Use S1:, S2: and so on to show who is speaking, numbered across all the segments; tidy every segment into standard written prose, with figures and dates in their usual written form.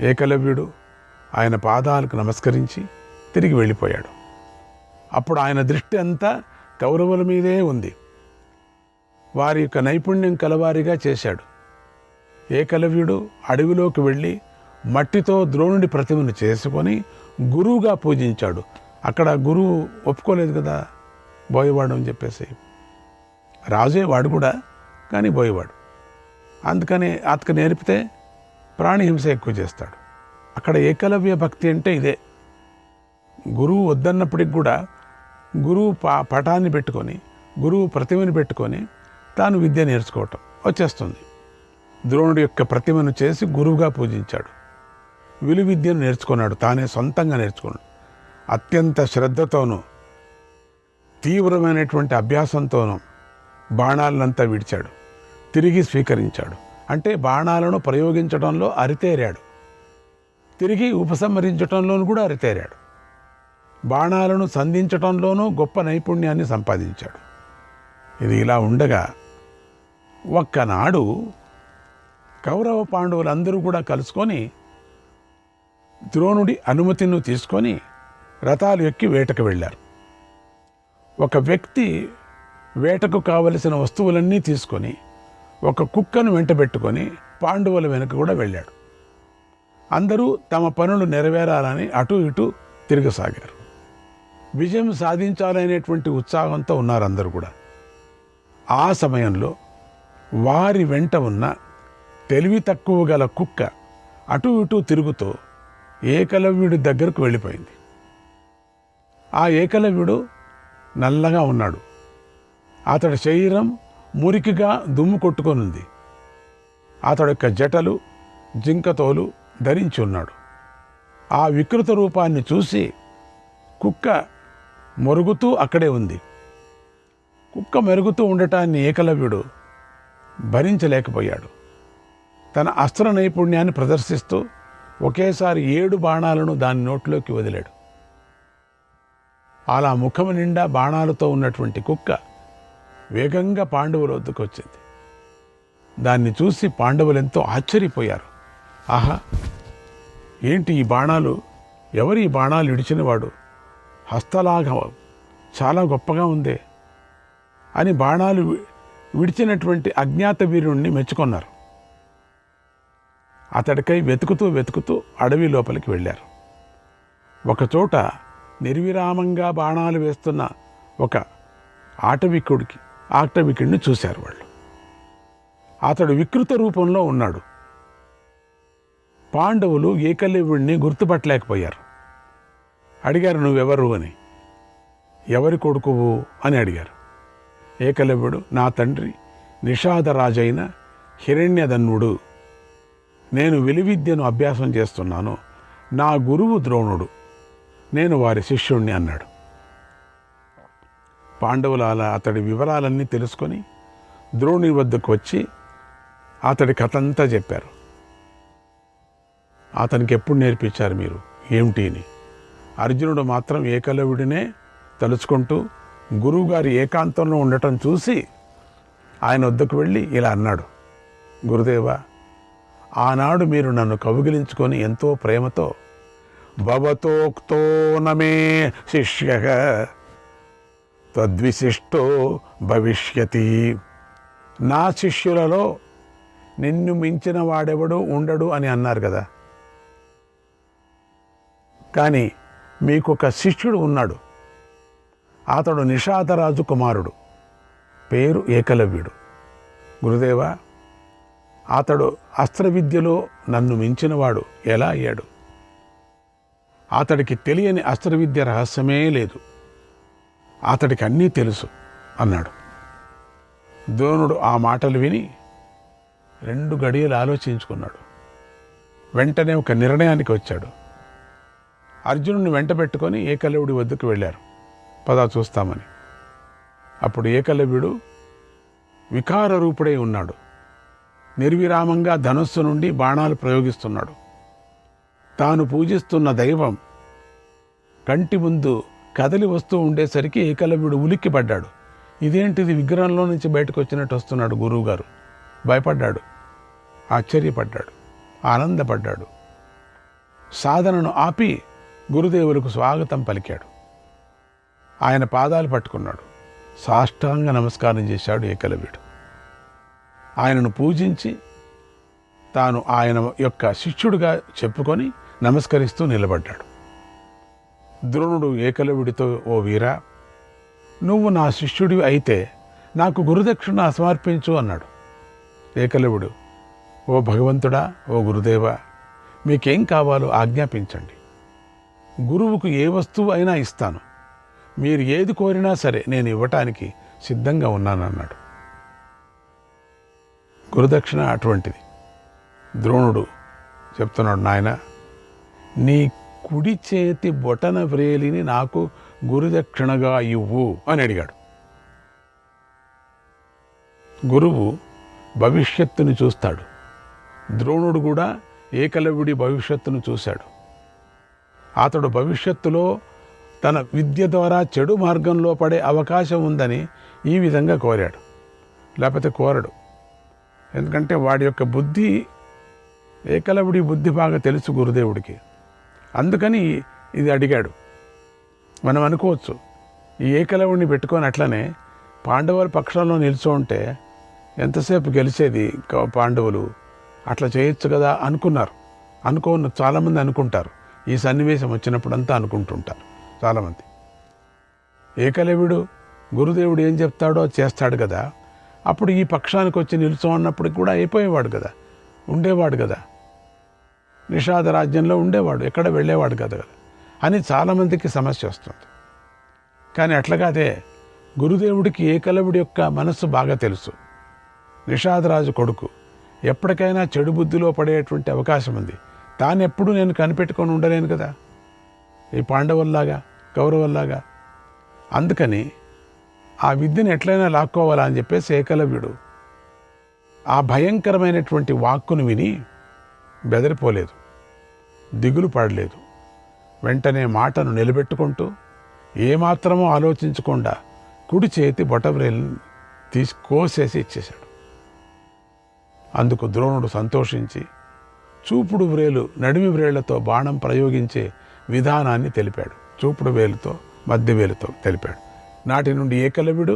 S1: ఏకలవ్యుడు ఆయన పాదాలకు నమస్కరించి తిరిగి వెళ్ళిపోయాడు. అప్పుడు ఆయన దృష్టి అంతా కౌరవుల మీదే ఉంది. వారి యొక్క నైపుణ్యం కలవారిగా చేశాడు. ఏకలవ్యుడు అడవిలోకి వెళ్ళి మట్టితో ద్రోణుడి ప్రతిమను చేసుకొని గురువుగా పూజించాడు. అక్కడ గురువు ఒప్పుకోలేదు కదా, బోయవాడు అని చెప్పేసి. రాజే వాడు కూడా, కానీ బోయవాడు. అందుకని అతకు నేర్పితే ప్రాణిహింస ఎక్కువ చేస్తాడు. అక్కడ ఏకలవ్య భక్తి అంటే ఇదే. గురువు వద్దన్నప్పటికి కూడా గురువు పటాన్ని పెట్టుకొని, గురువు ప్రతిమని పెట్టుకొని తాను విద్య నేర్చుకోవటం వచ్చేస్తుంది. ద్రోణుడి యొక్క ప్రతిమను చేసి గురువుగా పూజించాడు. విలువిద్యను నేర్చుకున్నాడు, తానే సొంతంగా నేర్చుకున్నాడు. అత్యంత శ్రద్ధతోనూ తీవ్రమైనటువంటి అభ్యాసంతోనూ బాణాలనంతా విడిచాడు, తిరిగి స్వీకరించాడు. అంటే బాణాలను ప్రయోగించడంలో అరితేరాడు, తిరిగి ఉపసంహరించడంలోనూ కూడా అరితేరాడు. బాణాలను సంధించటంలోనూ గొప్ప నైపుణ్యాన్ని సంపాదించాడు. ఇది ఇలా ఉండగా ఒక్కనాడు కౌరవ పాండవులందరూ కూడా కలుసుకొని ద్రోణుడి అనుమతిని తీసుకొని రథాలు ఎక్కి వేటకు వెళ్ళారు. ఒక వ్యక్తి వేటకు కావలసిన వస్తువులన్నీ తీసుకొని ఒక కుక్కను వెంటబెట్టుకొని పాండవుల వెనుక కూడా వెళ్ళాడు. అందరూ తమ పనులు నెరవేరాలని అటు ఇటు తిరగసాగారు. విజయం సాధించాలనేటువంటి ఉత్సాహంతో ఉన్నారు అందరూ కూడా. ఆ సమయంలో వారి వెంట ఉన్న తెలివి తక్కువ గల కుక్క అటు ఇటు తిరుగుతూ ఏకలవ్యుడి దగ్గరకు వెళ్ళిపోయింది. ఆ ఏకలవ్యుడు నల్లగా ఉన్నాడు. అతడి శరీరం మురికిగా దుమ్ము కొట్టుకొనుంది. అతడి యొక్క జటలు జింకతోలు ధరించి ఉన్నాడు. ఆ వికృత రూపాన్ని చూసి కుక్క మొరుగుతూ అక్కడే ఉంది. కుక్క మెరుగుతూ ఉండటాన్ని ఏకలవ్యుడు భరించలేకపోయాడు. తన అస్త్ర నైపుణ్యాన్ని ప్రదర్శిస్తూ ఒకేసారి 7 బాణాలను దాని నోట్లోకి వదిలాడు. అలా ముఖము నిండా బాణాలతో ఉన్నటువంటి కుక్క వేగంగా పాండవుల వద్దకు వచ్చింది. దాన్ని చూసి పాండవులు ఎంతో ఆశ్చర్యపోయారు. ఆహా, ఏంటి ఈ బాణాలు? ఎవరి ఈ బాణాలు ఇడిచినవాడు? హస్తలాగా చాలా గొప్పగా ఉందే అని బాణాలు విడిచినటువంటి అజ్ఞాత వీరుణ్ణి మెచ్చుకున్నారు. అతడికై వెతుకుతూ అడవి లోపలికి వెళ్ళారు. ఒకచోట నిర్విరామంగా బాణాలు వేస్తున్న ఒక ఆటవికుడిని చూశారు వాళ్ళు. అతడు వికృత రూపంలో ఉన్నాడు. పాండవులు ఏకలవ్యుడిని గుర్తుపట్టలేకపోయారు. అడిగారు, నువ్వెవరు అని. ఎవరి కొడుకువు అని అడిగారు. ఏకలవ్యుడు, నా తండ్రి నిషాదరాజైన హిరణ్యధన్వుడు. నేను విలువిద్యను అభ్యాసం చేస్తున్నాను. నా గురువు ద్రోణుడు, నేను వారి శిష్యుణ్ణి అన్నాడు. పాండవులు అలా అతడి వివరాలన్నీ తెలుసుకొని ద్రోణుని వద్దకు వచ్చి అతడి కథంతా చెప్పారు. అతనికి ఎప్పుడు నేర్పించారు మీరు ఏమిటి అని. అర్జునుడు మాత్రం ఏకలవ్యుడినే తలుచుకుంటూ గురువుగారి ఏకాంతంలో ఉండటం చూసి ఆయన వద్దకు వెళ్ళి ఇలా అన్నాడు, గురుదేవా, ఆనాడు మీరు నన్ను కౌగిలించుకొని ఎంతో ప్రేమతో భవతోక్తో నమే శిష్యః తద్విశిష్టో భవిష్యతి, నా శిష్యులలో నిన్ను మించిన వాడెవడు ఉండడు అని అన్నారు కదా. కానీ మీకొక శిష్యుడు ఉన్నాడు. అతడు నిషాదరాజు కుమారుడు, పేరు ఏకలవ్యుడు. గురుదేవా, అతడు అస్త్ర విద్యలో నన్ను మించినవాడు ఎలా అయ్యాడు? అతడికి తెలియని అస్త్ర విద్య రహస్యమే లేదు, అతడికి అన్నీ తెలుసు అన్నాడు. ద్రోణుడు ఆ మాటలు విని 2 గడియలు ఆలోచించుకున్నాడు. వెంటనే ఒక నిర్ణయానికి వచ్చాడు. అర్జునుడిని వెంట పెట్టుకొని ఏకలవ్యుడి వద్దకు వెళ్ళారు. పద చూస్తామని. అప్పుడు ఏకలవ్యుడు వికార రూపుడై ఉన్నాడు. నిర్విరామంగా ధనుస్సు నుండి బాణాలు ప్రయోగిస్తున్నాడు. తాను పూజిస్తున్న దైవం కంటి ముందు కదలి వస్తూ ఉండేసరికి ఏకలవ్యుడు ఉలిక్కిపడ్డాడు. ఇదేంటిది, విగ్రహంలో నుంచి బయటకు వచ్చినట్టు వస్తున్నాడు గురువుగారు. భయపడ్డాడు, ఆశ్చర్యపడ్డాడు, ఆనందపడ్డాడు. సాధనను ఆపి గురుదేవులకు స్వాగతం పలికాడు. ఆయన పాదాలు పట్టుకున్నాడు. సాష్టాంగ నమస్కారం చేశాడు ఏకలవ్యుడు. ఆయనను పూజించి తాను ఆయన యొక్క శిష్యుడిగా చెప్పుకొని నమస్కరిస్తూ నిలబడ్డాడు. ద్రోణుడు ఏకలవ్యుడితో, ఓ వీరా, నువ్వు నా శిష్యుడివి అయితే నాకు గురుదక్షిణ సమర్పించు అన్నాడు. ఏకలవ్యుడు, ఓ భగవంతుడా, ఓ గురుదేవా, మీకేం కావాలో ఆజ్ఞాపించండి. గురువుకు ఏ వస్తువు అయినా ఇస్తాను. మీరు ఏది కోరినా సరే నేను ఇవ్వటానికి సిద్ధంగా ఉన్నానన్నాడు. గురుదక్షిణ అటువంటిది. ద్రోణుడు చెప్తున్నాడు, నాయన, నీ కుడి చేతి బొటన వ్రేలిని నాకు గురుదక్షిణగా ఇవ్వు అని అడిగాడు. గురువు భవిష్యత్తుని చూస్తాడు. ద్రోణుడు కూడా ఏకలవ్యుడి భవిష్యత్తును చూశాడు. అతడు భవిష్యత్తులో తన విద్య ద్వారా చెడు మార్గంలో పడే అవకాశం ఉందని ఈ విధంగా కోరాడు. లేకపోతే కోరడు. ఎందుకంటే వాడి యొక్క బుద్ధి, ఏకలవ్యుడి బుద్ధి బాగా తెలుసు గురుదేవుడికి. అందుకని ఇది అడిగాడు. మనం అనుకోవచ్చు, ఈ ఏకలవ్యుడిని పెట్టుకొని అట్లనే పాండవుల పక్షంలో నిల్చో ఉంటే ఎంతసేపు గెలిచేది పాండవులు, అట్లా చేయొచ్చు కదా అనుకున్నారు. చాలామంది అనుకుంటారు. ఈ సన్నివేశం వచ్చినప్పుడు అంతా అనుకుంటుంటారు చాలామంది. ఏకలవ్యుడు గురుదేవుడు ఏం చెప్తాడో చేస్తాడు కదా, అప్పుడు ఈ పక్షానికి వచ్చి నిల్చో అన్నప్పటికి కూడా అయిపోయేవాడు కదా, ఉండేవాడు కదా, నిషాద రాజ్యంలో ఉండేవాడు, ఎక్కడ వెళ్ళేవాడు కదా అని చాలామందికి సమస్య వస్తుంది. కానీ అట్లాగాదే గురుదేవుడికి ఏకలవ్యుడి యొక్క మనస్సు బాగా తెలుసు. నిషాదరాజు కొడుకు, ఎప్పటికైనా చెడు బుద్ధిలో పడేటువంటి అవకాశం ఉంది. తానెప్పుడు నేను కనిపెట్టుకొని ఉండలేను కదా, ఈ పాండవుల్లాగా కౌరవుల్లాగా. అందుకని ఆ విద్యను ఎట్లయినా లాక్కోవాలా అని చెప్పేసి ఏకలవ్యుడు ఆ భయంకరమైనటువంటి వాక్కును విని బెదిరిపోలేదు, దిగులు పడలేదు. వెంటనే మాటను నిలబెట్టుకుంటూ ఏమాత్రమో ఆలోచించకుండా కుడి చేతి బొటవ్రేలుని కోసేసి ఇచ్చేశాడు. అందుకు ద్రోణుడు సంతోషించి చూపుడు వ్రేలు నడిమి వ్రేళ్లతో బాణం ప్రయోగించే విధానాన్ని తెలిపాడు. చూపుడు వేలుతో మధ్య వేలుతో తెలిపాడు. నాటి నుండి ఏకలవ్యుడు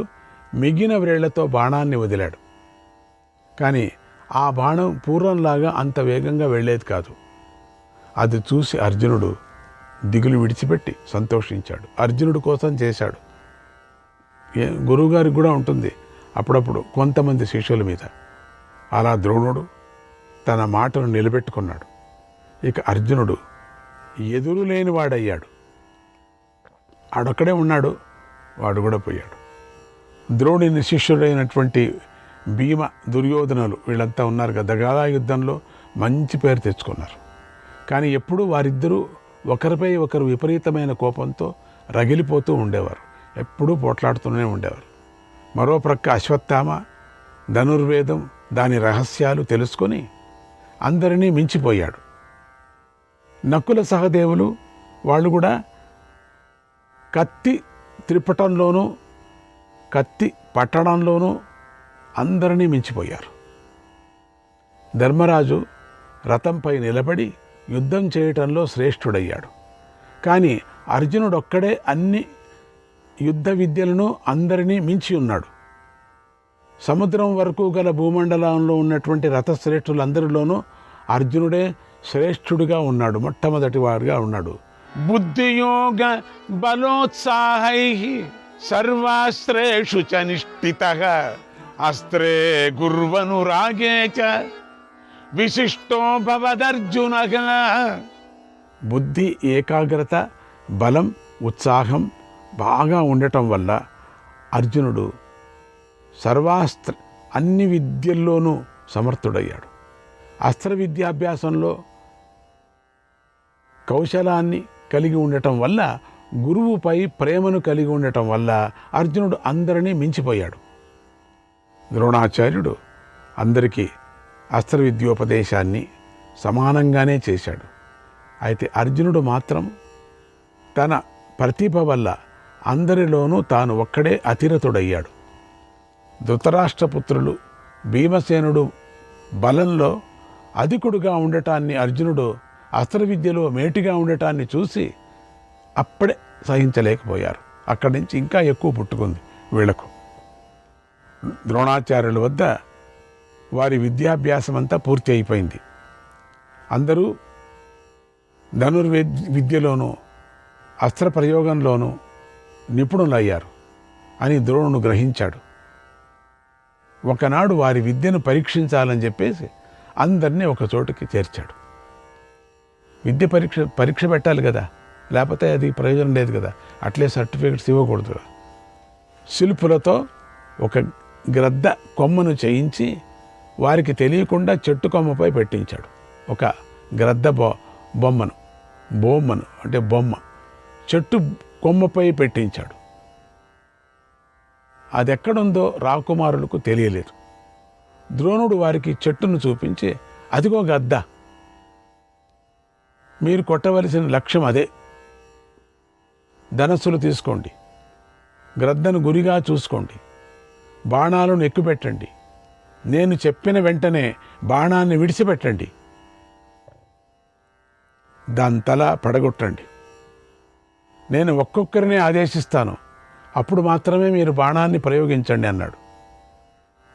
S1: మిగిలిన వ్రేళ్లతో బాణాన్ని వదిలాడు. కానీ ఆ బాణం పూర్వంలాగా అంత వేగంగా వెళ్ళేది కాదు. అది చూసి అర్జునుడు దిగులు విడిచిపెట్టి సంతోషించాడు. అర్జునుడు కోసం చేశాడు. గురువుగారికి కూడా ఉంటుంది అప్పుడప్పుడు కొంతమంది శిష్యుల మీద. అలా ద్రోణుడు తన మాటను నిలబెట్టుకున్నాడు. ఇక అర్జునుడు ఎదురు లేని వాడయ్యాడు. ఆడొక్కడే ఉన్నాడు, వాడు కూడా పోయాడు. ద్రోణుని శిష్యుడైనటువంటి భీమ, దుర్యోధనులు వీళ్ళంతా ఉన్నారు కదా, గదా యుద్ధంలో మంచి పేరు తెచ్చుకున్నారు. కానీ ఎప్పుడూ వారిద్దరూ ఒకరిపై ఒకరు విపరీతమైన కోపంతో రగిలిపోతూ ఉండేవారు. ఎప్పుడూ పోట్లాడుతూనే ఉండేవారు. మరో ప్రక్క అశ్వత్థామ ధనుర్వేదం, దాని రహస్యాలు తెలుసుకొని అందరినీ మించిపోయాడు. నకుల సహదేవులు వాళ్ళు కూడా కత్తి త్రిపటంలోనూ కత్తి పట్టడంలోనూ అందరినీ మించిపోయారు. ధర్మరాజు రథంపై నిలబడి యుద్ధం చేయటంలో శ్రేష్ఠుడయ్యాడు. కానీ అర్జునుడొక్కడే అన్ని యుద్ధ విద్యలను అందరినీ మించి ఉన్నాడు. సముద్రం వరకు గల భూమండలంలో ఉన్నటువంటి రథశ్రేష్ఠులందరిలోనూ అర్జునుడే శ్రేష్ఠుడిగా ఉన్నాడు, మొట్టమొదటి వాడిగా ఉన్నాడు. బుద్ధియోగ బలోత్సాహై సర్వాస్త్రేషు చ నిష్ఠితః అస్త్రే గుర్వనురాగే చ విశిష్టో భవదర్జునః. బుద్ధి, ఏకాగ్రత, బలం, ఉత్సాహం బాగా ఉండటం వల్ల అర్జునుడు అన్ని విద్యల్లోనూ సమర్థుడయ్యాడు. అస్త్ర విద్యాభ్యాసంలో కౌశలాన్ని కలిగి ఉండటం వల్ల, గురువుపై ప్రేమను కలిగి ఉండటం వల్ల అర్జునుడు అందరినీ మించిపోయాడు. ద్రోణాచార్యుడు అందరికీ అస్త్ర విద్యోపదేశాన్ని సమానంగానే చేశాడు. అయితే అర్జునుడు మాత్రం తన ప్రతిభ వల్ల అందరిలోనూ తాను ఒక్కడే అతిరథుడయ్యాడు. ధృతరాష్ట్రపుత్రులు భీమసేనుడు బలంలో అధికుడుగా ఉండటాన్ని అర్జునుడు అస్త్ర విద్యలో మేటిగా ఉండటాన్ని చూసి అప్పుడే సహించలేకపోయారు. అక్కడి నుంచి ఇంకా ఎక్కువ పుట్టుకుంది వీళ్లకు. ద్రోణాచార్యుల వద్ద వారి విద్యాభ్యాసం అంతా పూర్తి అయిపోయింది. అందరూ విద్యలోనూ అస్త్ర ప్రయోగంలోనూ నిపుణులయ్యారు అని ద్రోణుడు గ్రహించాడు. ఒకనాడు వారి విద్యను పరీక్షించాలని చెప్పేసి అందరినీ ఒక చోటుకి చేర్చాడు. విద్య పరీక్ష పెట్టాలి కదా, లేకపోతే అది ప్రయోజనం లేదు కదా, అట్లే సర్టిఫికెట్స్ ఇవ్వకూడదు. శిల్పులతో ఒక గ్రద్ద కొమ్మను చేయించి వారికి తెలియకుండా చెట్టు కొమ్మపై పెట్టించాడు. ఒక గ్రద్ద బొమ్మను అంటే బొమ్మ చెట్టు కొమ్మపై పెట్టించాడు. అది ఎక్కడుందో రాకుమారులకు తెలియలేదు. ద్రోణుడు వారికి చెట్టును చూపించి, అదిగో గద్ద, మీరు కొట్టవలసిన లక్ష్యం అదే. ధనస్సులు తీసుకోండి, గ్రద్దను గురిగా చూసుకోండి, బాణాలను ఎక్కుపెట్టండి, నేను చెప్పిన వెంటనే బాణాన్ని విడిచిపెట్టండి, దాని తల పడగొట్టండి. నేను ఒక్కొక్కరినే ఆదేశిస్తాను, అప్పుడు మాత్రమే మీరు బాణాన్ని ప్రయోగించండి అన్నాడు.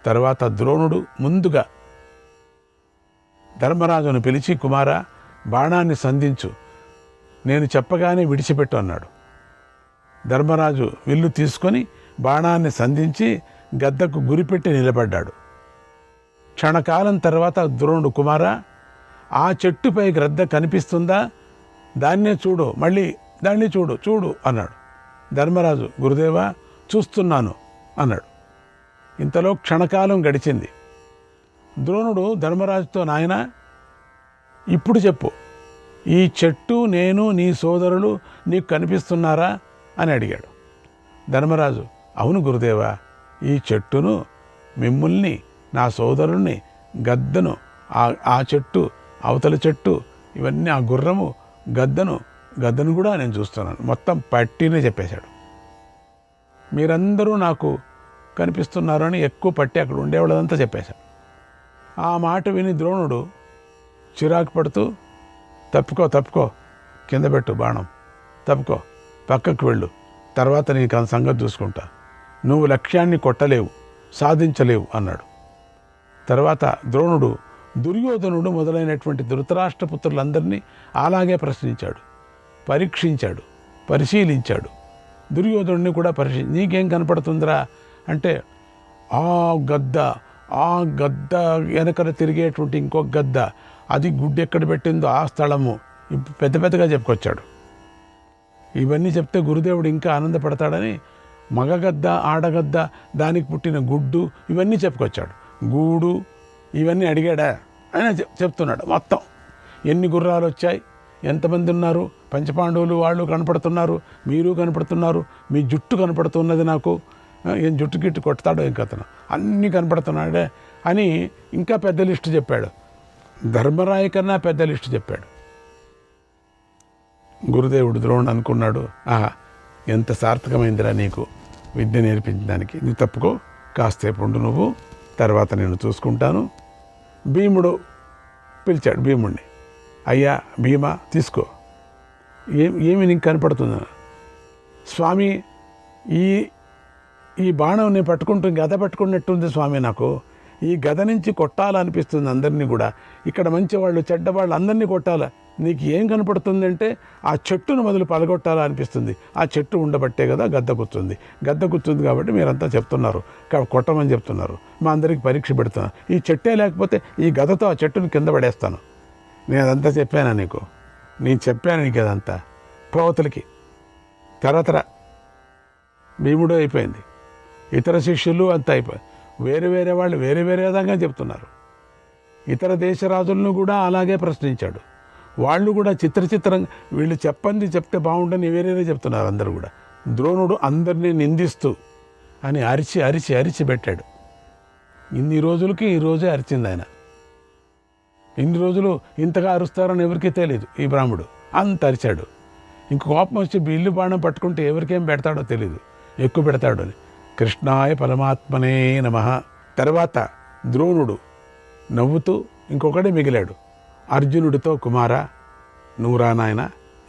S1: తర్వాత ద్రోణుడు ముందుగా ధర్మరాజును పిలిచి, కుమారా, బాణాన్ని సంధించు, నేను చెప్పగానే విడిచిపెట్టు అన్నాడు. ధర్మరాజు విల్లు తీసుకొని బాణాన్ని సంధించి గద్దకు గురిపెట్టి నిలబడ్డాడు. క్షణకాలం తర్వాత ద్రోణుడు, కుమారా, ఆ చెట్టుపై గ్రద్ద కనిపిస్తుందా, దాన్నే చూడు, మళ్ళీ దాన్ని చూడు అన్నాడు. ధర్మరాజు, గురుదేవా, చూస్తున్నాను అన్నాడు. ఇంతలో క్షణకాలం గడిచింది. ద్రోణుడు ధర్మరాజుతో, నాయనా, ఇప్పుడు చెప్పు, ఈ చెట్టు, నేను, నీ సోదరులు నీకు కనిపిస్తున్నారా అని అడిగాడు. ధర్మరాజు, అవును గురుదేవా, ఈ చెట్టును, మిమ్ముల్ని, నా సోదరుల్ని, గద్దను, ఆ చెట్టు, అవతల చెట్టు, ఇవన్నీ, ఆ గుర్రము, గద్దను కూడా నేను చూస్తున్నాను. మొత్తం పట్టినే చెప్పేశాడు. మీరందరూ నాకు కనిపిస్తున్నారు అని ఎక్కువ పట్టి అక్కడ ఉండేవాళ్ళదంతా చెప్పేశాడు. ఆ మాట విని ద్రోణుడు చిరాకు పడుతూ, తప్పుకో, కింద పెట్టు బాణం, తప్పుకో, పక్కకు వెళ్ళు, తర్వాత నీకు ఆ సంగతి చూసుకుంటా, నువ్వు లక్ష్యాన్ని కొట్టలేవు, సాధించలేవు అన్నాడు. తర్వాత ద్రోణుడు దుర్యోధనుడు మొదలైనటువంటి ధృతరాష్ట్రపుత్రులందరినీ అలాగే ప్రశ్నించాడు, పరీక్షించాడు, పరిశీలించాడు. దుర్యోధనుడిని కూడా నీకేం కనపడుతుందిరా అంటే, ఆ గద్ద వెనకన తిరిగేటువంటి ఇంకొక గద్ద, అది గుడ్డు ఎక్కడ పెట్టిందో ఆ స్థలము, పెద్దగా చెప్పుకొచ్చాడు. ఇవన్నీ చెప్తే గురుదేవుడు ఇంకా ఆనందపడతాడని మగగద్ద, ఆడగద్ద, దానికి పుట్టిన గుడ్డు, ఇవన్నీ చెప్పుకొచ్చాడు. గూడు ఇవన్నీ అడిగాడా ఆయన చెప్తున్నాడు. మొత్తం ఎన్ని గుర్రాలు వచ్చాయి, ఎంతమంది ఉన్నారు, పంచపాండవులు వాళ్ళు కనపడుతున్నారు, మీరు కనపడుతున్నారు, మీ జుట్టు కనపడుతున్నది, నాకు ఏం జుట్టు గిట్టు కొడతాడో ఇంకతను, అన్నీ కనపడుతున్నాడే అని ఇంకా పెద్ద లిస్టు చెప్పాడు. ధర్మరాయ కన్నా పెద్ద లిస్టు చెప్పాడు. గురుదేవుడు ద్రోణుడు అనుకున్నాడు, ఆహా, ఎంత సార్థకమైందిరా నీకు విద్య నేర్పించడానికి, నువ్వు తప్పుకో, కాసేపు ఉండు నువ్వు, తర్వాత నేను చూసుకుంటాను. భీముడు పిలిచాడు భీముడిని, అయ్యా భీమా, తీసుకో, ఏమి నీకు కనపడుతుందా? స్వామి, ఈ బాణం నేను గద పట్టుకున్నట్టుంది స్వామి, నాకు ఈ గద నుంచి కొట్టాలనిపిస్తుంది అందరినీ కూడా, ఇక్కడ మంచివాళ్ళు చెడ్డవాళ్ళు అందరినీ కొట్టాలా, నీకు ఏం కనపడుతుందంటే ఆ చెట్టును మొదలు పలగొట్టాలనిపిస్తుంది, ఆ చెట్టు ఉండబట్టే కదా గద్ద కూర్చుంది కాబట్టి మీరంతా చెప్తున్నారు, కొట్టమని చెప్తున్నారు, మా అందరికి పరీక్ష పెడుతున్నాను, ఈ చెట్టే లేకపోతే ఈ గదతో ఆ చెట్టును కింద పడేస్తాను. నేను అదంతా చెప్పానా నీకు? నేను చెప్పాను నీకు అదంతా. ప్రవతులకి తరతర భీముడు అయిపోయింది, ఇతర శిష్యులు అంతా అయిపోయింది, వేరే వాళ్ళు వేరే విధంగా చెప్తున్నారు. ఇతర దేశరాజులను కూడా అలాగే ప్రశ్నించాడు. వాళ్ళు కూడా చిత్రంగా వీళ్ళు చెప్తే బాగుండని వేరేనే చెప్తున్నారు అందరూ కూడా. ద్రోణుడు అందరినీ నిందిస్తూ అని అరిచి పెట్టాడు. ఇన్ని రోజులకి ఈ రోజే అరిచింది ఆయన. ఇన్ని రోజులు ఇంతగా అరుస్తారని ఎవరికీ తెలియదు. ఈ బ్రాహ్మడు అంత అరిచాడు. ఇంక కోపం వచ్చి బిల్లు బాణం పట్టుకుంటే ఎవరికేం పెడతాడో తెలియదు, ఎక్కువ పెడతాడు అని. కృష్ణాయ పరమాత్మనే నమః. తర్వాత ద్రోణుడు నవ్వుతూ ఇంకొకడే మిగిలాడు. అర్జునుడితో, కుమారా, నువ్వు రా నాయన,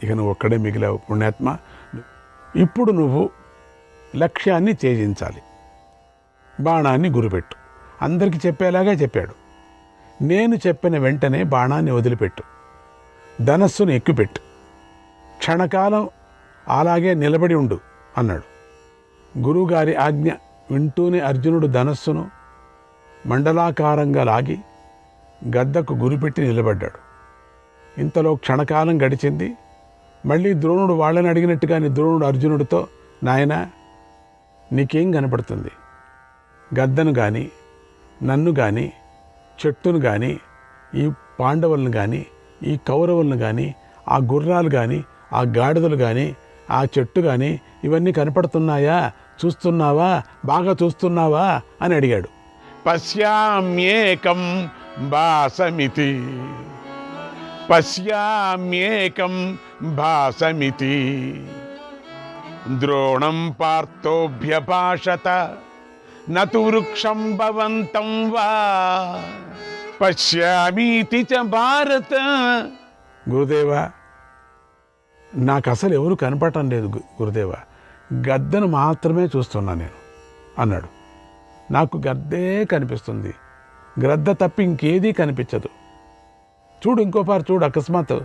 S1: ఇక నువ్వు ఒక్కడే మిగిలావు పుణ్యాత్మ. ఇప్పుడు నువ్వు లక్ష్యాన్ని ఛేదించాలి, బాణాన్ని గురిపెట్టు. అందరికీ చెప్పేలాగా చెప్పాడు. నేను చెప్పిన వెంటనే బాణాన్ని వదిలిపెట్టు, ధనస్సును ఎక్కుపెట్టు, క్షణకాలం అలాగే నిలబడి ఉండు అన్నాడు. గురువుగారి ఆజ్ఞ వింటూనే అర్జునుడు ధనస్సును మండలాకారంగా లాగి గద్దకు గురిపెట్టి నిలబడ్డాడు. ఇంతలో క్షణకాలం గడిచింది. మళ్ళీ ద్రోణుడు వాళ్ళని అడిగినట్టుగానే ద్రోణుడు అర్జునుడితో, నాయనా, నీకేం కనపడుతుంది? గద్దను కానీ, నన్ను కానీ, చెట్టును కానీ, ఈ పాండవులను కానీ, ఈ కౌరవులను కానీ, ఆ గుర్రాలు కానీ, ఆ గాడిదలు కానీ, ఆ చెట్టు కానీ, ఇవన్నీ కనపడుతున్నాయా? చూస్తున్నావా? బాగా చూస్తున్నావా అని అడిగాడు. పశ్యామ్యేకం భాసమితి, పశ్యామ్యేకం భాసమితి, ద్రోణం పార్థోభ్యభాషత నతు వృక్షం భవంతం వా పశ్యామీతి చ భారత. గురుదేవా, నాకు అసలు ఎవరు కనపడటం లేదు గురుదేవా, గద్దను మాత్రమే చూస్తున్నా నేను అన్నాడు. నాకు గద్దే కనిపిస్తుంది, గ్రద్ద తప్పి ఇంకేదీ కనిపించదు. చూడు, ఇంకోపారి చూడు, అకస్మాత్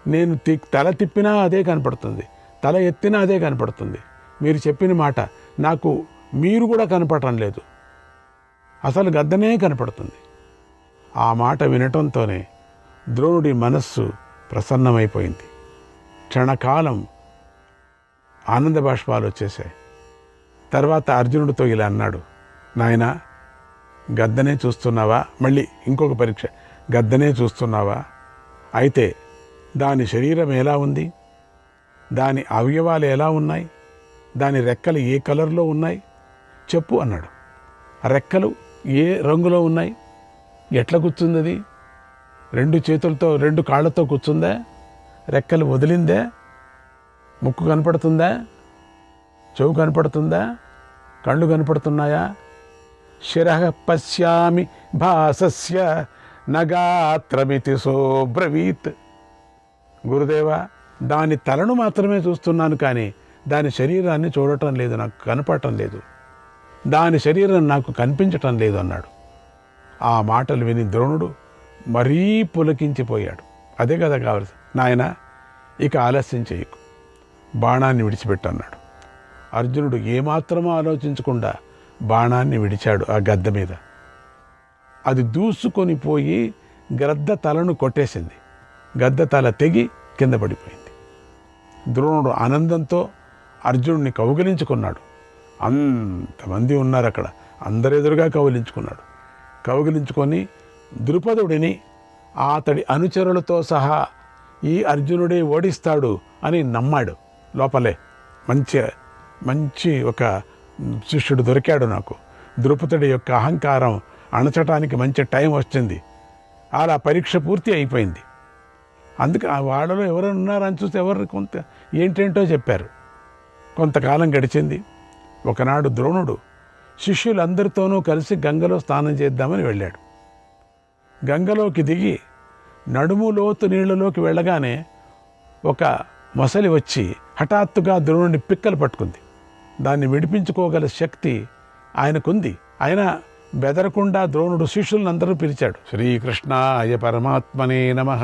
S1: నేను తల తిప్పినా అదే కనపడుతుంది, తల ఎత్తినా అదే కనపడుతుంది. మీరు చెప్పిన మాట నాకు మీరు కూడా కనపడటం లేదు, అసలు గద్దనే కనపడుతుంది. ఆ మాట వినటంతోనే ద్రోణుడి మనస్సు ప్రసన్నమైపోయింది. క్షణకాలం ఆనంద బాష్పాలు వచ్చేసాయి. తర్వాత అర్జునుడితో ఇలా అన్నాడు, నాయనా, గద్దనే చూస్తున్నావా? మళ్ళీ ఇంకొక పరీక్ష, గద్దనే చూస్తున్నావా? అయితే దాని శరీరం ఎలా ఉంది? దాని అవయవాలు ఎలా ఉన్నాయి? దాని రెక్కలు ఏ కలర్లో ఉన్నాయి చెప్పు అన్నాడు. రెక్కలు ఏ రంగులో ఉన్నాయి? ఎట్లా కూర్చుంది అది? 2 చేతులతో 2 కాళ్ళతో కూర్చుందా? రెక్కలు వదిలిందే? ముక్కు కనపడుతుందా? చెవు కనపడుతుందా? కళ్ళు కనపడుతున్నాయా? శిరః పశ్యామి భాసస్య నగాత్రమితి సోబ్రవీత్. గురుదేవా, దాని తలను మాత్రమే చూస్తున్నాను, కానీ దాని శరీరాన్ని చూడటం లేదు, నాకు కనపడటం లేదు, దాని శరీరం నాకు కనిపించటం లేదు అన్నాడు. ఆ మాటలు విని ద్రోణుడు మరీ పులకించిపోయాడు. అదే కదా కావలసి. నాయన, ఇక ఆలస్యం చేయకు, బాణాన్ని విడిచిపెట్టన్నాడు. అర్జునుడు ఏమాత్రమో ఆలోచించకుండా బాణాన్ని విడిచాడు ఆ గద్ద మీద. అది దూసుకొని పోయి గ్రద్ద తలను కొట్టేసింది. గద్ద తల తెగి కింద పడిపోయింది. ద్రోణుడు ఆనందంతో అర్జునుడిని కౌగిలించుకున్నాడు. అంతమంది ఉన్నారు అక్కడ, అందరెదురుగా కౌగిలించుకున్నాడు. కౌగిలించుకొని ద్రుపదుడిని అతడి అనుచరులతో సహా ఈ అర్జునుడే ఓడిస్తాడు అని నమ్మాడు. లోపలే మంచి ఒక శిష్యుడు దొరికాడు నాకు. ద్రుపదుడి యొక్క అహంకారం అణచటానికి మంచి టైం వచ్చింది. అలా పరీక్ష పూర్తి అయిపోయింది. అందుకే ఆ వాళ్ళలో ఎవరైనా ఉన్నారని చూస్తే ఎవరు కొంత ఏంటేంటో చెప్పారు. కొంతకాలం గడిచింది. ఒకనాడు ద్రోణుడు శిష్యులందరితోనూ కలిసి గంగలో స్నానం చేద్దామని వెళ్ళాడు. గంగలోకి దిగి నడుము లోతు నీళ్లలోకి వెళ్ళగానే ఒక మొసలి వచ్చి హఠాత్తుగా ద్రోణుడిని పిక్కలు పట్టుకుంది. దాన్ని విడిపించుకోగల శక్తి ఆయనకుంది. అయినా బెదరకుండా ద్రోణుడు శిష్యులందరూ పిలిచాడు. శ్రీకృష్ణాయ పరమాత్మనే నమః.